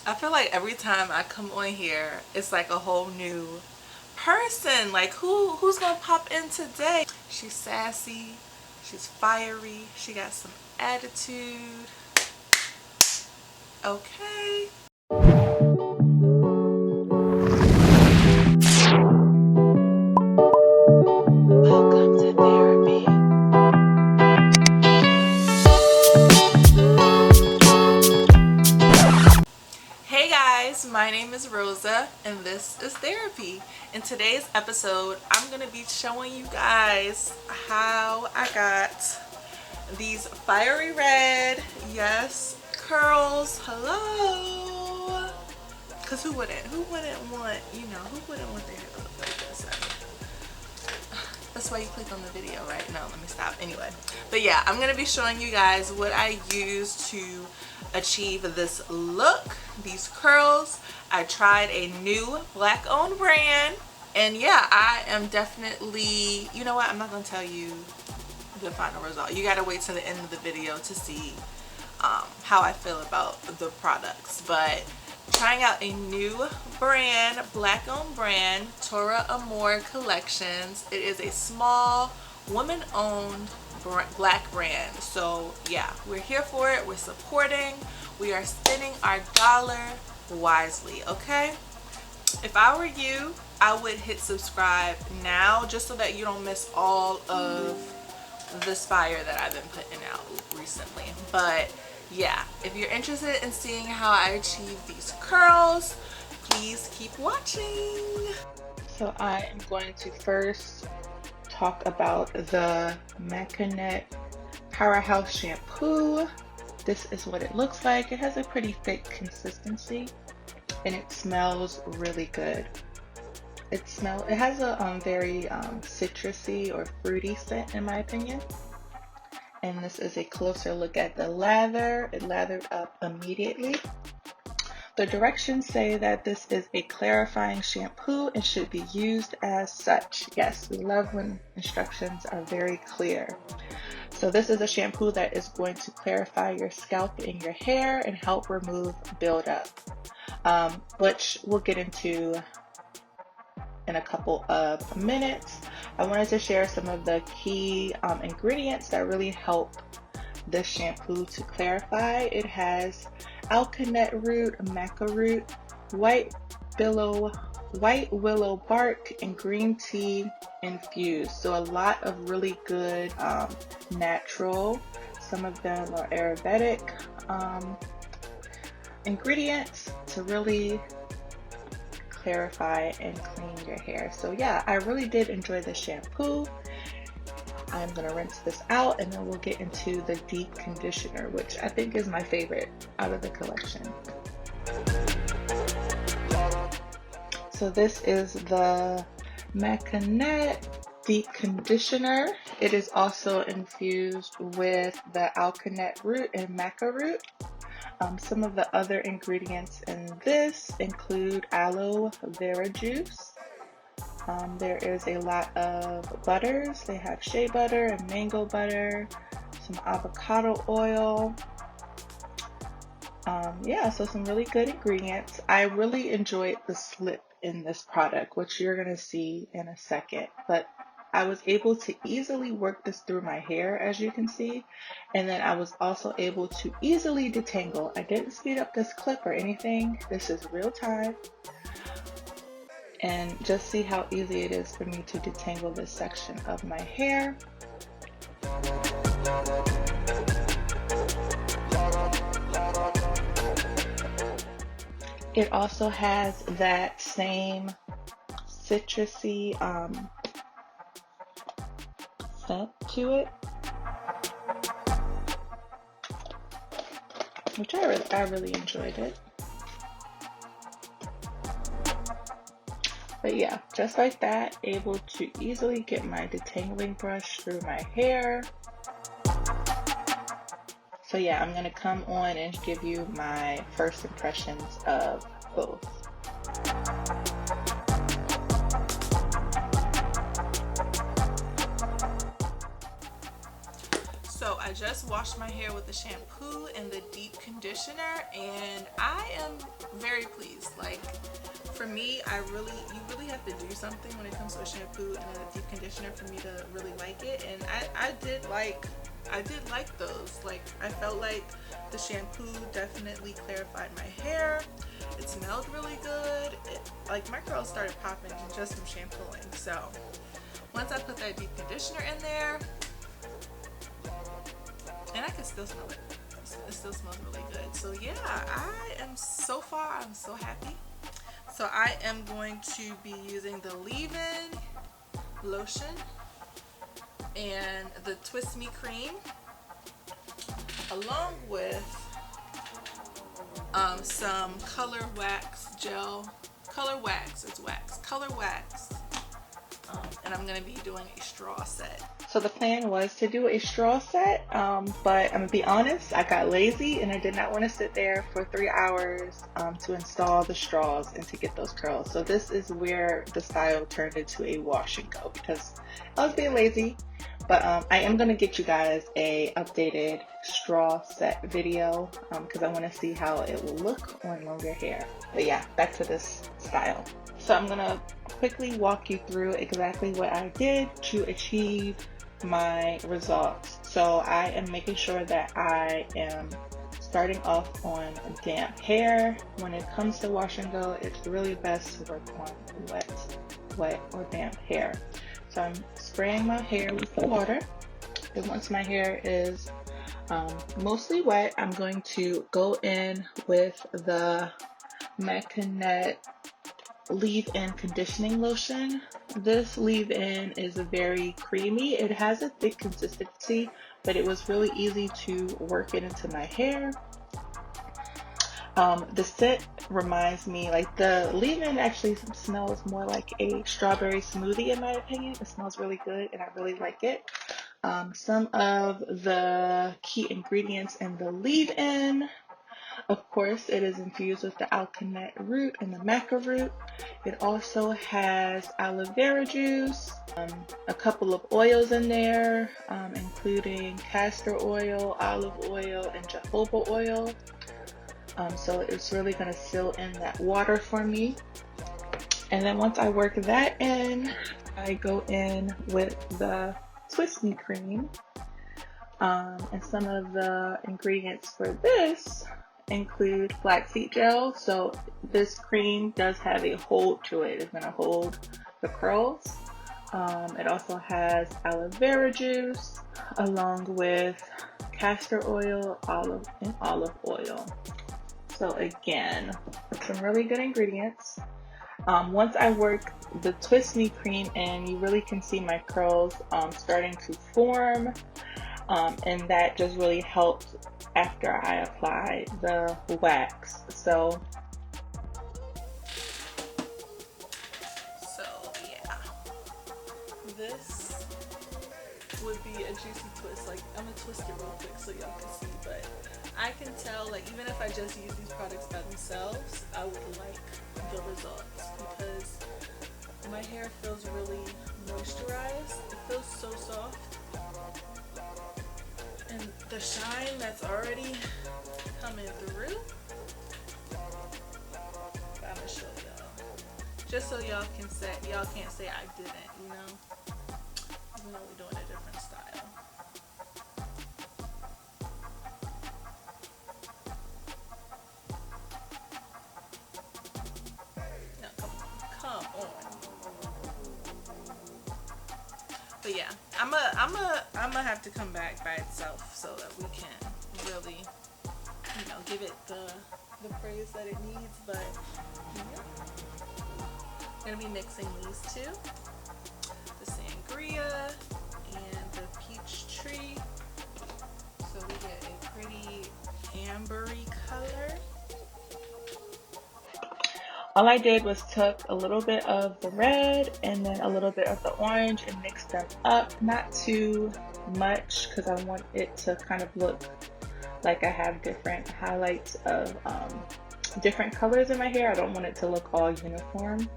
I feel like every time I come on here, it's like a whole new person. Like who's gonna pop in today? She's sassy, she's fiery, she got some attitude. Okay. Welcome to therapy. Hey guys, my name is Rosa and this is Therapy. In today's episode, I'm going to be showing you guys how I got these fiery red, yes, curls. Hello. Because who wouldn't want, who wouldn't want their hair to look like this? That's why you clicked on the video, right? No, let me stop. Anyway, but yeah, I'm going to be showing you guys what I use to achieve this look, these curls. I tried a new black owned brand, and yeah, I am definitely, you know what, I'm not going to tell you the final result. You got to wait till the end of the video to see how I feel about the products. But trying out a new brand, black owned brand, Taura Amore collections. It is a small woman owned black brand. So yeah, we're here for it. We're supporting. We are spending our dollar wisely. Okay, if I were you, I would hit subscribe now just so that you don't miss all of this fire that I've been putting out recently. But yeah, if you're interested in seeing how I achieve these curls, please keep watching. So I am going to first talk about the Macanet Powerhouse shampoo. This is what it looks like. It has a pretty thick consistency and it smells really good. It has a very citrusy or fruity scent in my opinion. And this is a closer look at the lather. It lathered up immediately. The directions say that this is a clarifying shampoo and should be used as such. Yes, we love when instructions are very clear. So this is a shampoo that is going to clarify your scalp and your hair and help remove buildup, which we'll get into in a couple of minutes. I wanted to share some of the key ingredients that really help this shampoo to clarify. It has alkanet root, maca root, white willow bark, and green tea infused. So a lot of really good natural, some of them are Ayurvedic ingredients to really clarify and clean your hair. So yeah, I really did enjoy the shampoo. I'm gonna rinse this out and then we'll get into the deep conditioner, which I think is my favorite out of the collection. So this is the Macanet deep conditioner. It is also infused with the alkanet root and maca root. Some of the other ingredients in this include aloe vera juice. There is a lot of butters. They have shea butter and mango butter, some avocado oil. Yeah, so some really good ingredients. I really enjoyed the slip in this product, which you're going to see in a second. But I was able to easily work this through my hair, as you can see. And then I was also able to easily detangle. I didn't speed up this clip or anything. This is real time. And just see how easy it is for me to detangle this section of my hair. It also has that same citrusy scent to it, which I really enjoyed it. But yeah, just like that, able to easily get my detangling brush through my hair. So yeah, I'm gonna come on and give you my first impressions of both. So I just washed my hair with the shampoo and the deep conditioner, and I am very pleased. Like, for me, you really have to do something when it comes to a shampoo and a deep conditioner for me to really like it. And I did like those. Like, I felt like the shampoo definitely clarified my hair. It smelled really good. Like, my curls started popping just from shampooing. So once I put that deep conditioner in there, and I can still smell it. It still smells really good. So yeah, I'm so happy. So I am going to be using the leave-in lotion and the Twisty Cream, along with some color wax gel. Color wax, it's wax. Color wax. And I'm going to be doing a straw set. So the plan was to do a straw set, but I'm going to be honest, I got lazy and I did not want to sit there for 3 hours to install the straws and to get those curls. So this is where the style turned into a wash and go, because I was being lazy. But I am going to get you guys a updated straw set video because I want to see how it will look on longer hair. But yeah, back to this style. So I'm going to quickly walk you through exactly what I did to achieve my results. So I am making sure that I am starting off on damp hair. When it comes to wash and go, it's really best to work on wet or damp hair. So I'm spraying my hair with the water, and once my hair is mostly wet, I'm going to go in with the Macanet leave-in conditioning lotion. This leave-in is very creamy. It has a thick consistency, but it was really easy to work it into my hair. The scent reminds me, like, the leave-in actually smells more like a strawberry smoothie in my opinion. It smells really good and I really like it. Some of the key ingredients in the leave-in: of course, it is infused with the alkanet root and the maca root. It also has aloe vera juice, a couple of oils in there, including castor oil, olive oil, and jojoba oil. So it's really going to seal in that water for me. And then once I work that in, I go in with the Twisty Cream. And some of the ingredients for this include flaxseed gel. So this cream does have a hold to it. It's going to hold the curls. It also has aloe vera juice, along with castor oil, olive oil. So again, some really good ingredients. Once I work the Twisty Cream in, you really can see my curls starting to form, and that just really helped after I apply the wax. So yeah, this would be a juicy twist. Like, I'm gonna twist it real quick so y'all can see, but I can tell, like, even if I just use these products by themselves, I would like the results, because my hair feels really moisturized. It feels so soft, and the shine that's already coming through. I'm gonna show y'all, just so y'all can't say I didn't, you know, even though we're doing a different style. But yeah, I'm gonna have to come back by itself so that we can really, you know, give it the praise that it needs. But yeah, I'm gonna be mixing these two, the Sangria and the Peachtree, so we get a pretty ambery color. All I did was took a little bit of the red and then a little bit of the orange and mixed them up. Not too much, because I want it to kind of look like I have different highlights of different colors in my hair. I don't want it to look all uniform.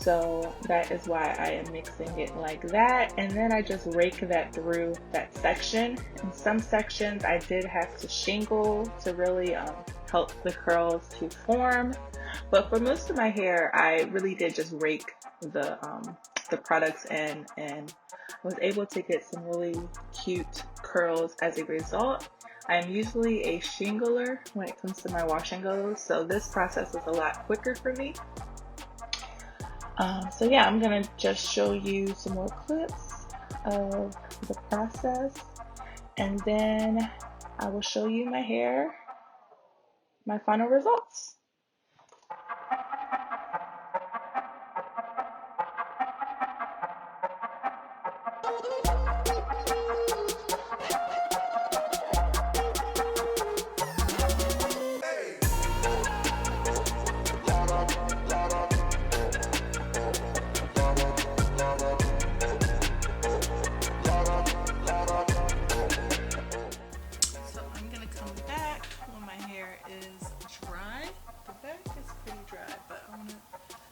So that is why I am mixing it like that. And then I just rake that through that section. In some sections I did have to shingle to really help the curls to form. But for most of my hair, I really did just rake the products in, and was able to get some really cute curls as a result. I am usually a shingler when it comes to my wash and goes, so this process is a lot quicker for me. So yeah, I'm gonna just show you some more clips of the process, and then I will show you my hair, my final results.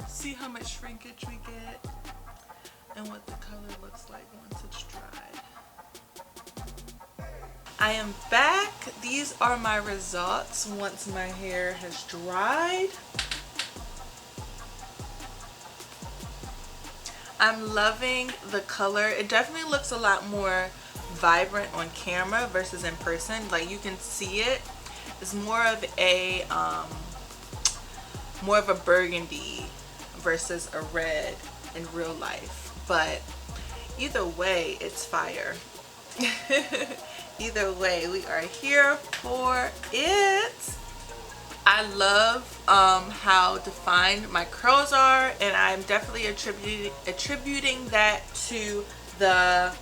See how much shrinkage we get and what the color looks like once it's dried. I am back. These are my results once my hair has dried. I'm loving the color. It definitely looks a lot more vibrant on camera versus in person. Like, you can see it. It's more of a burgundy versus a red in real life, but either way it's fire. Either way, we are here for it. I love how defined my curls are, and I'm definitely attributing that to the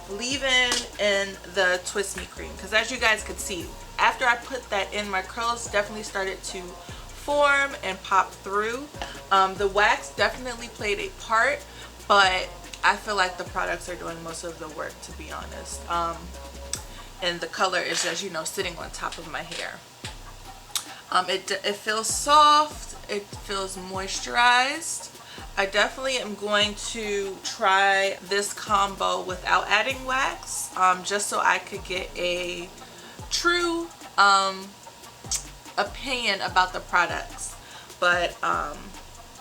leave-in and the Twisty Cream, because as you guys could see, after I put that in, my curls definitely started to form and pop through. The wax definitely played a part, but I feel like the products are doing most of the work, to be honest. And the color is just, you know, sitting on top of my hair. It feels soft, it feels moisturized. I definitely am going to try this combo without adding wax, just so I could get a true opinion about the products. But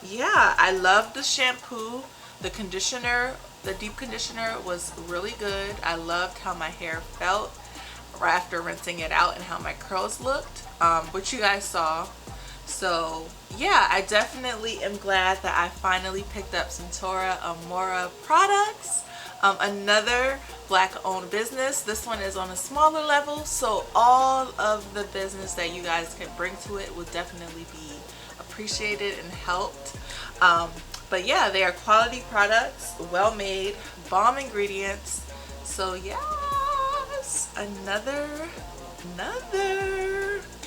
yeah, I love the shampoo. The conditioner, the deep conditioner was really good. I loved how my hair felt right after rinsing it out and how my curls looked, which you guys saw. So yeah, I definitely am glad that I finally picked up some Taura Amore products. Another black owned business. This one is on a smaller level, so all of the business that you guys can bring to it will definitely be appreciated and helped. But yeah, they are quality products, well made, bomb ingredients. So yes,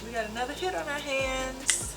we got another hit on our hands.